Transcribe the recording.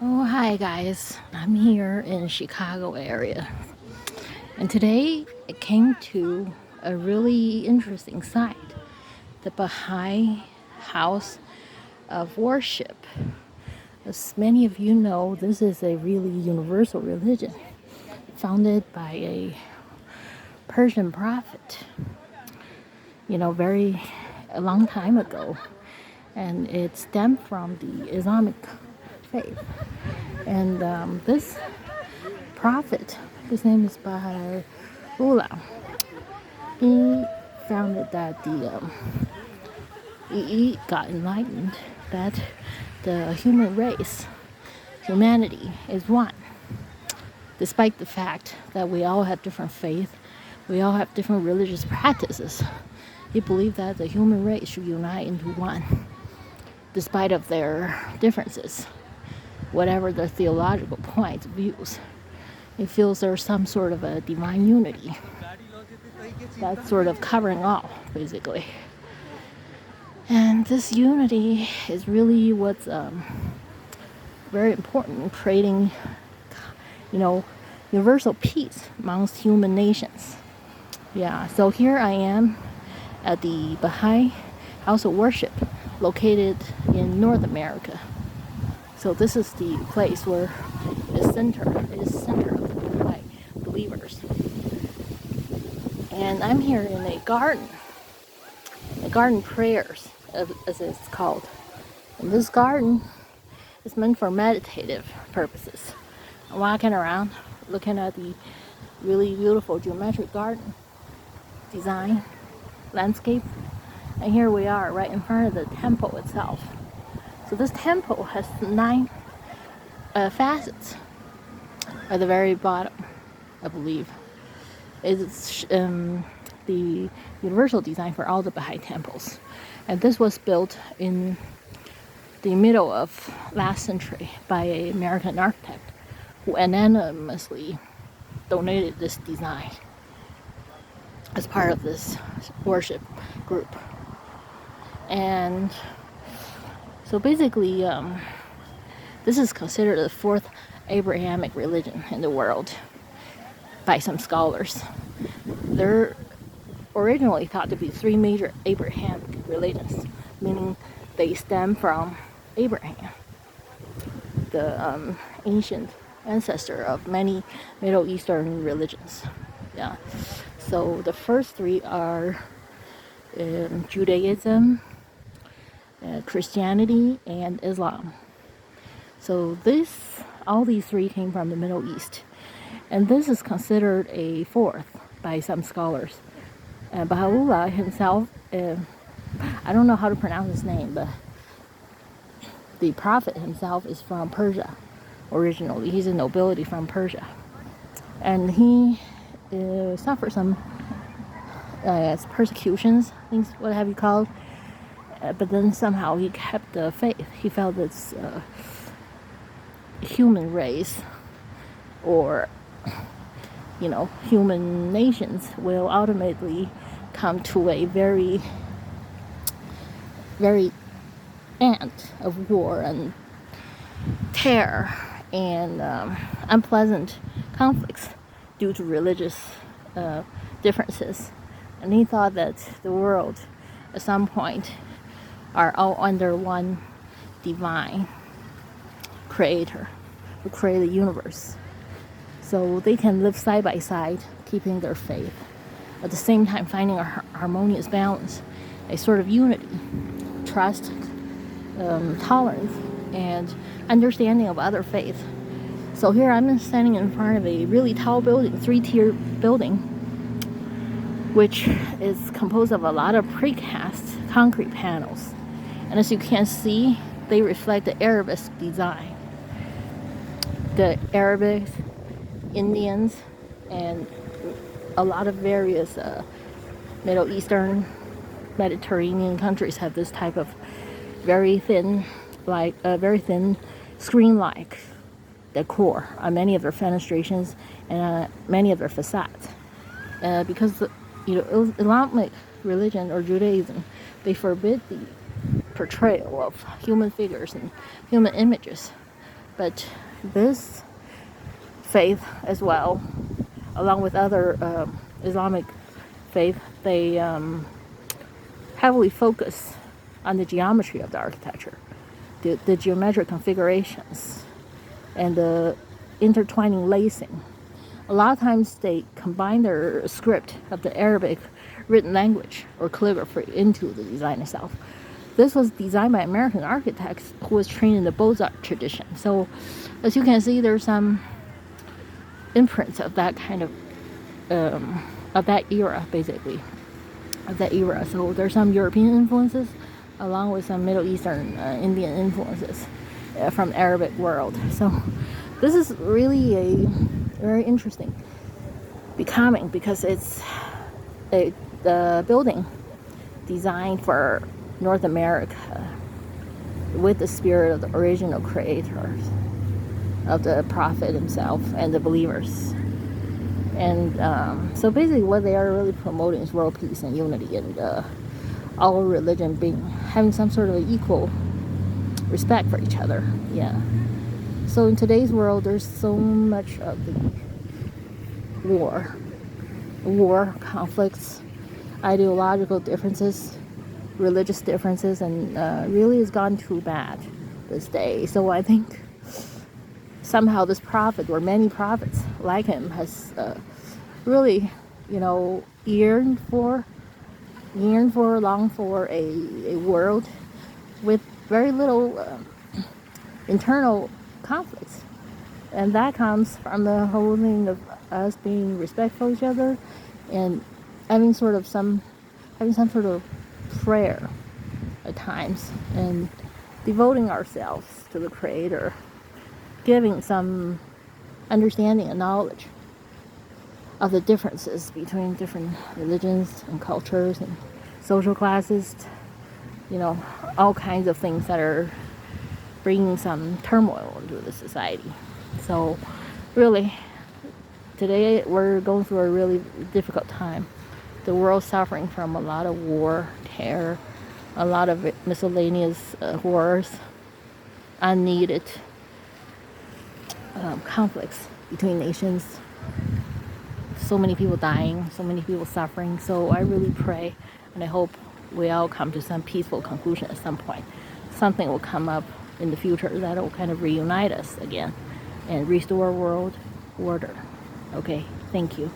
Oh, hi guys. I'm here in Chicago area. And today I came to a really interesting site, the Baha'i House of Worship. As many of you know, this is a really universal religion founded by a Persian prophet, very a long time ago. And it stemmed from the Islamic faith. And this prophet, his name is Baha'i, he founded that he got enlightened that the human race, humanity, is one. Despite the fact that we all have different faith, we all have different religious practices, he believed that the human race should unite into one, despite of their differences, whatever their theological points, views. He feels there's some sort of a divine unity that's sort of covering all, basically. And this unity is really what's very important in creating, universal peace amongst human nations. Yeah, so here I am at the Baha'i House of Worship located in North America. So this is the place where it is center of the Baha'i believers. And I'm here in a garden prayers, as it's called. And this garden is meant for meditative purposes. I'm walking around, looking at the really beautiful geometric garden design, landscape. And here we are, right in front of the temple itself. So this temple has 9 facets at the very bottom, I believe. It's the universal design for all the Baha'i temples. And this was built in the middle of last century by an American architect who anonymously donated this design as part of this worship group. And so basically, this is considered the 4th Abrahamic religion in the world by some scholars. They're originally thought to be 3 major Abrahamic religions, meaning they stem from Abraham, the ancient ancestor of many Middle Eastern religions. Yeah. So the first 3 are Judaism, Christianity, and Islam. So all these 3 came from the Middle East. And this is considered a 4th by some scholars. Baha'u'llah himself, I don't know how to pronounce his name, but the prophet himself is from Persia originally. He's a nobility from Persia. And he suffered some persecutions, things, what have you called. But then somehow he kept the faith. He felt this human race, or human nations will ultimately come to a very, very end of war and terror and unpleasant conflicts due to religious differences. And he thought that the world at some point are all under one divine creator who created the universe. So they can live side by side, keeping their faith, at the same time finding a harmonious balance, a sort of unity, trust, tolerance, and understanding of other faiths. So here I'm standing in front of a really tall building, 3-tier building, which is composed of a lot of precast concrete panels. And as you can see, they reflect the Arabist design. The Arabics, Indians, and a lot of various Middle Eastern, Mediterranean countries have this type of very thin screen-like decor on many of their fenestrations and many of their facades. Because Islamic religion or Judaism, they forbid the portrayal of human figures and human images. But this faith as well, along with other Islamic faith, they heavily focus on the geometry of the architecture, the geometric configurations, and the intertwining lacing. A lot of times they combine their script of the Arabic written language or calligraphy into the design itself. This was designed by American architects who was trained in the Beaux-Arts tradition. So as you can see, there's some imprints of that kind of that era, basically, of that era. So there's some European influences along with some Middle Eastern Indian influences from the Arabic world. So this is really a very interesting becoming, because it's a building designed for North America with the spirit of the original creators, of the prophet himself and the believers. And so basically what they are really promoting is world peace and unity, and all religion having some sort of equal respect for each other. Yeah. So in today's world, there's so much of the war, conflicts, ideological differences, religious differences, and really has gone too bad this day. So I think somehow this prophet, or many prophets like him, has really, longed for a world with very little internal conflicts. And that comes from the whole thing of us being respectful of each other, and having some sort of prayer at times, and devoting ourselves to the Creator, giving some understanding and knowledge of the differences between different religions and cultures and social classes, all kinds of things that are bringing some turmoil into the society. So really, today we're going through a really difficult time. The world's suffering from a lot of war, terror, a lot of miscellaneous horrors, unneeded conflicts between nations. So many people dying, so many people suffering. So I really pray, and I hope we all come to some peaceful conclusion at some point. Something will come up in the future that will kind of reunite us again and restore world order. Okay, thank you.